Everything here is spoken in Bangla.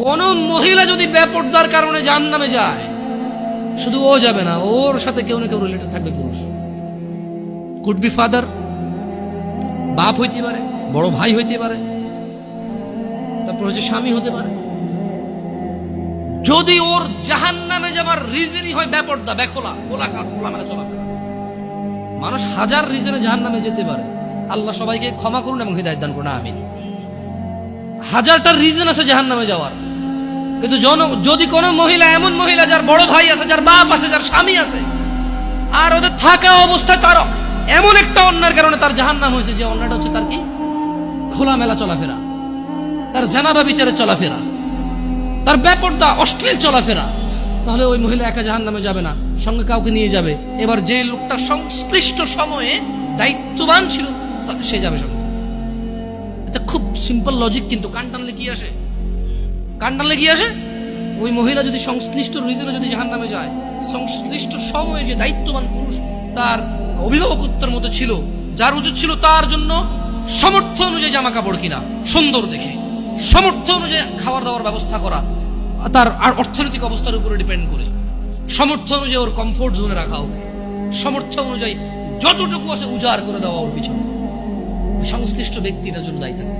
কোন মহিলা যদি বেপরদার কারণে জাহান্নামে যায়, শুধু ও যাবে না, ওর সাথে কেউ না কেউ রিলেটেড থাকবে পুরুষ। কুড বি ফাদার, বাপ হইতে পারে, বড় ভাই হইতে পারে, তারপর হচ্ছে স্বামী হতে পারে। যদি ওর জাহান্নামে যাবার রিজনই হয় বেপরদা, বেখোলা, খোলামেলা চলাফেরা। মানুষ হাজার রিজনে জাহান্নামে যেতে পারে, আল্লাহ সবাইকে ক্ষমা করুন এবং হিদায়াত দান করুন, আমিন। হাজারটা রিজন আছে জাহান্নামে যাওয়ার, কিন্তু যদি কোনো মহিলা, এমন মহিলা যার বড় ভাই আছে, যার বাপ আছে, যার স্বামী আছে, আর ওদের থাকা অবস্থায় তার এমন একটা অন্যায়ের কারণে তার জাহান্নাম হয়েছে, যে অন্যটা হচ্ছে তার কি খোলামেলা চলাফেরা, তার জানাবা বিচারে চলাফেরা, তার বেপরদা অশ্লীল চলাফেরা, তাহলে ওই মহিলা একা জাহান্নামে যাবে না, সঙ্গে কাউকে নিয়ে যাবে। এবার যে লোকটা সংশ্লিষ্ট সময়ে দায়িত্ববান ছিল সে যাবে সঙ্গে। এটা খুব সিম্পল লজিক, কিন্তু কান টানলে কি আসে? কান টানলে কি আসে? ওই মহিলা যদি সংশ্লিষ্ট রিজনে যদি জাহান্নামে যায়, সংশ্লিষ্ট সময়ে যে দায়িত্ববান পুরুষ তার অভিভাবকত্বের মতো ছিল, যার উচিত ছিল তার জন্য সামর্থ্য অনুযায়ী জামা কাপড় কিনা সুন্দর দেখে, সামর্থ্য অনুযায়ী খাবার দাবার ব্যবস্থা করা, তার আর অর্থনৈতিক অবস্থার উপরে ডিপেন্ড করে, সামর্থ্য অনুযায়ী ওর কমফোর্ট জোনে রাখা হোক, সামর্থ্য অনুযায়ী যতটুকু আছে উজাড় করে দেওয়া ওর পিছনে, সংশ্লিষ্ট ব্যক্তিটার জন্য দায়ী থাকে।